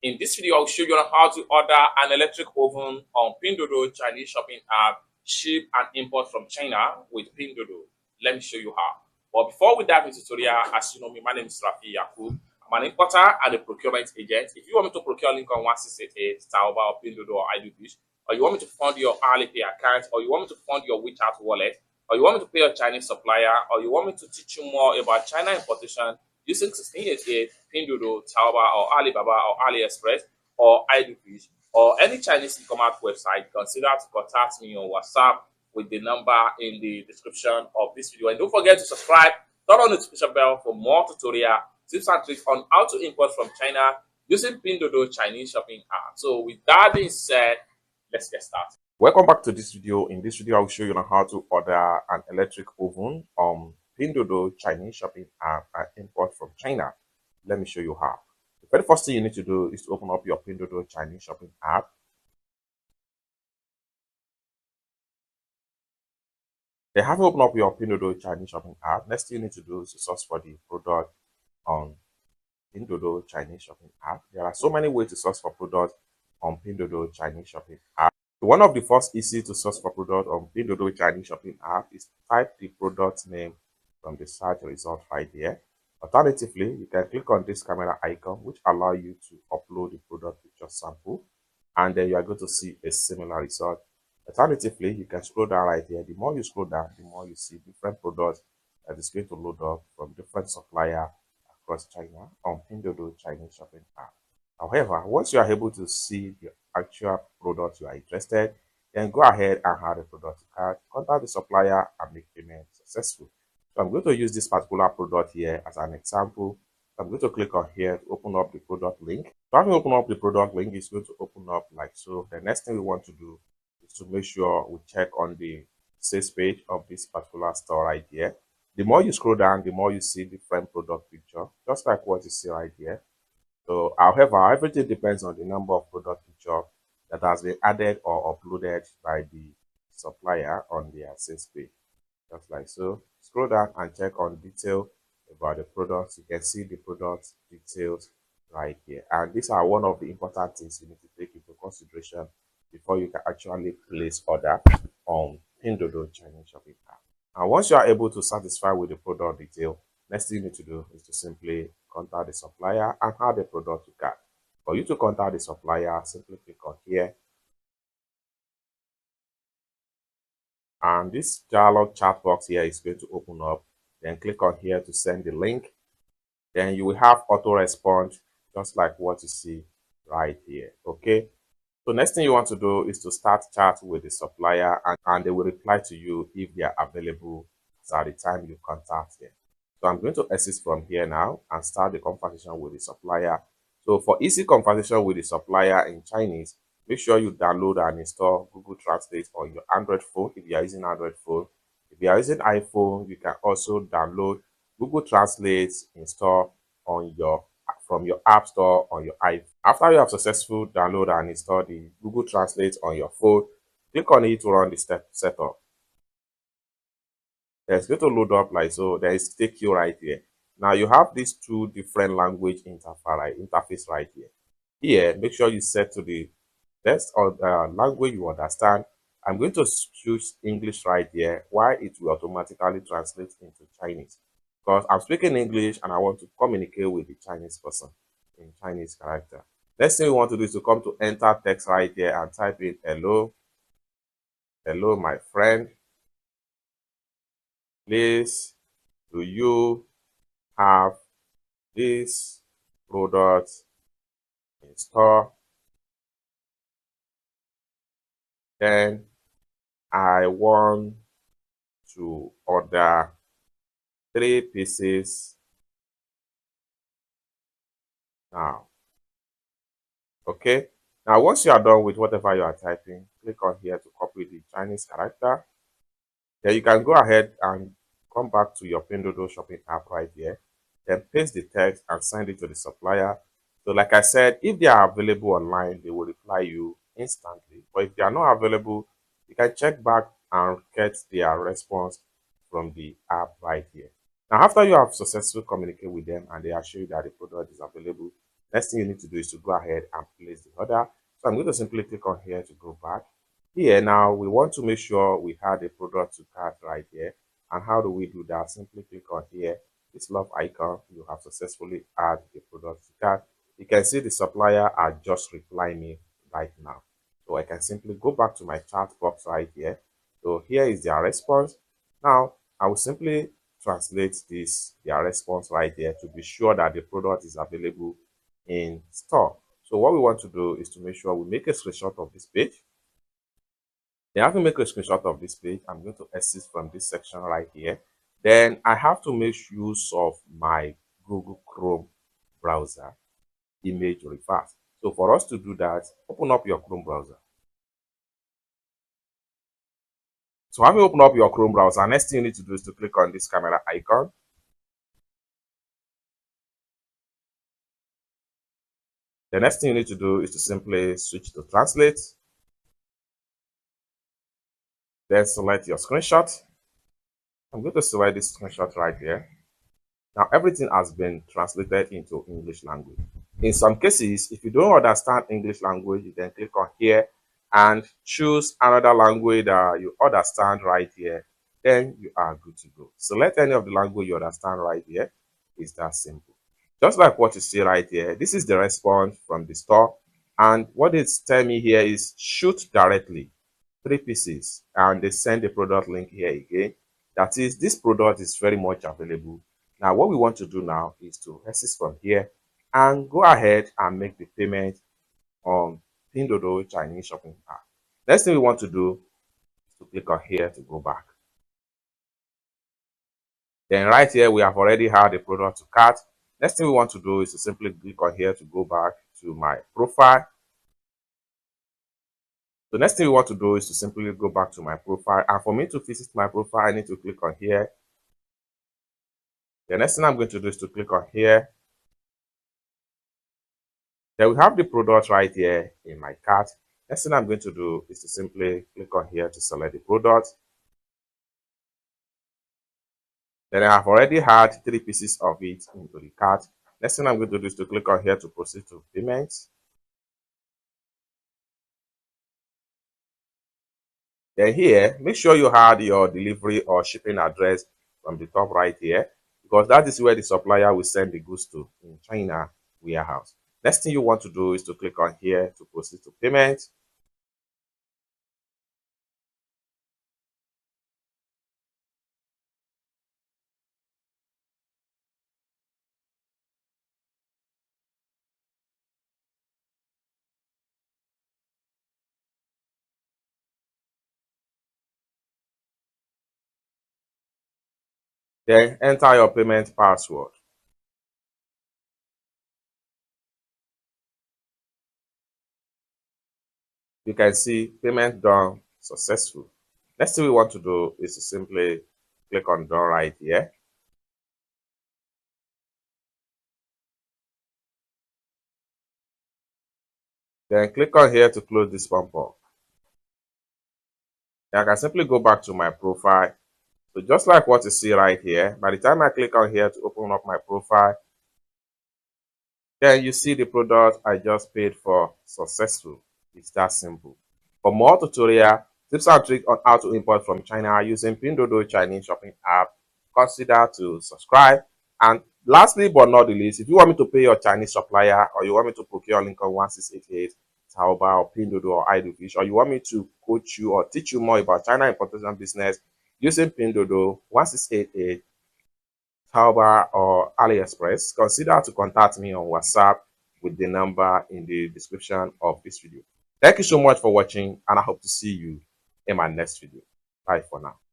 In this video, I'll show you on how to order an electric oven on Pinduoduo Chinese shopping app, ship and import from China with Pinduoduo. Let me show you how. But before we dive into the tutorial, as you know me, my name is Rafi Yakub. I'm an importer and a procurement agent. If you want me to procure link on 1688, Taoba or Pinduoduo or IDBish, or you want me to fund your Alipay account, or you want me to fund your WeChat wallet, or you want me to pay your Chinese supplier, or you want me to teach you more about China importation using 1688, Pinduoduo, Taoba, or Alibaba, or AliExpress, or IDBish, or any Chinese e-commerce website, consider to contact me on WhatsApp with the number in the description of this video. And don't forget to subscribe, turn on the notification bell for more tutorial tips and tricks on how to import from China using Pinduoduo Chinese shopping app. So with that being said, let's get started. Welcome back to this video. In this video, I'll show you on how to order an electric oven on Pinduoduo Chinese shopping app and import from China. Let me show you how. The very first thing you need to do is to open up your Pinduoduo Chinese shopping app. Then have you open up your Pinduoduo Chinese shopping app. Next thing you need to do is to search for the product on Pinduoduo Chinese shopping app. There are so many ways to search for products on Pinduoduo Chinese shopping app. One of the first easy to search for product on Pinduoduo Chinese shopping app is type the product name from the search result right there. Alternatively, you can click on this camera icon, which allow you to upload the product picture sample, and then you are going to see a similar result. Alternatively, you can scroll down right here. The more you scroll down, the more you see different products that is going to load up from different supplier across China on Pinduoduo Chinese shopping app. However, once you are able to see the actual product you are interested, then go ahead and add the product to cart, contact the supplier and make payment successful. So I'm going to use this particular product here as an example. So I'm going to click on here to open up the product link. So having opened up the product link, it's going to open up like so. The next thing we want to do is to make sure we check on the sales page of this particular store right here. The more you scroll down, the more you see different product picture, just like what you see right here. So, however, everything depends on the number of product picture that has been added or uploaded by the supplier on their sales page. Just like so. Scroll down and check on detail about the products. You can see the product details right here. And these are one of the important things you need to take into consideration before you can actually place order on Pinduoduo Chinese shopping app. And once you are able to satisfy with the product detail, next thing you need to do is to simply contact the supplier and add the product to cart. For you to contact the supplier, simply click on here. And this dialog chat box here is going to open up. Then click on here to send the link. Then you will have auto response just like what you see right here. Okay. So next thing you want to do is to start chat with the supplier and they will reply to you if they are available at the time you contact them. So I'm going to exit from here now and start the conversation with the supplier. So for easy conversation with the supplier in Chinese, make sure you download and install Google Translate on your Android phone if you are using Android phone. If you are using iPhone, you can also download Google Translate, install on from your App Store on your iPhone. After you have successfully download and install the Google Translate on your phone, click on it to run the setup. It's going to load up like so. There is take you right here. Now you have these two different language interface right here. Here, make sure you set to the best language you understand. I'm going to choose English right here, while it will automatically translate into Chinese. Because I'm speaking English and I want to communicate with the Chinese person in Chinese character. Next thing we want to do is to come to enter text right here and type in hello. Hello, my friend. Please, do you have this product in store? Then I want to order 3 pieces now. Okay. Now, once you are done with whatever you are typing, click on here to copy the Chinese character. Then you can go ahead and come back to your Pinduoduo shopping app right here. Then paste the text and send it to the supplier. So like I said, if they are available online, they will reply you instantly. But if they are not available, you can check back and get their response from the app right here. Now, after you have successfully communicated with them and they assure you that the product is available, Next thing you need to do is to go ahead and place the order. So I'm going to simply click on here to go back. Here now, we want to make sure we have a product to cart right here. And how do we do that? Simply click on here, this love icon. You have successfully added a product to cart. You can see the supplier are just replying me right now. So I can simply go back to my chat box right here. So here is their response. Now I will simply translate their response right here to be sure that the product is available in store. So what we want to do is to make sure we make a screenshot of this page. Then after make a screenshot of this page, I'm going to exit from this section right here. Then I have to make use of my Google Chrome browser image reverse. So for us to do that, open up your Chrome browser. So having opened up your Chrome browser, next thing you need to do is to click on this camera icon. The next thing you need to do is to simply switch to translate. Then select your screenshot. I'm going to select this screenshot right here. Now everything has been translated into English language. In some cases, if you don't understand English language, you can click on here and choose another language that you understand right here. Then you are good to go. Select any of the language you understand right here. It's that simple. Just like what you see right here, this is the response from the store. And what it's telling me here is shoot directly, 3 pieces. And they send the product link here again. That is, this product is very much available. Now, what we want to do now is to exit from here and go ahead and make the payment on Pinduoduo Chinese shopping app. Next thing we want to do is to click on here to go back. Then right here, we have already had the product to cart. Next thing we want to do is to simply click on here to go back to my profile. The next thing we want to do is to simply go back to my profile. And for me to visit my profile, I need to click on here. The next thing I'm going to do is to click on here. Then we have the product right here in my cart. Next thing I'm going to do is to simply click on here to select the product. Then I have already had 3 pieces of it into the cart. Next thing I'm going to do is to click on here to proceed to payment. Then here, make sure you had your delivery or shipping address from the top right here, because that is where the supplier will send the goods to in China warehouse. Next thing you want to do is to click on here to proceed to payment. Then enter your payment password. You can see payment done successful. Next thing we want to do is to simply click on done right here. Then click on here to close this bumper. I can simply go back to my profile. So just like what you see right here, by the time I click on here to open up my profile, then you see the product I just paid for successful. It's that simple. For more tutorial, tips and tricks on how to import from China using Pinduoduo Chinese shopping app, consider to subscribe. And lastly but not the least, if you want me to pay your Chinese supplier or you want me to procure Lincoln 1688, Taobao or Pinduoduo or Idlefish, or you want me to coach you or teach you more about China importation business using Pinduoduo 1688, Taobao or AliExpress, consider to contact me on WhatsApp with the number in the description of this video. Thank you so much for watching, and I hope to see you in my next video. Bye for now.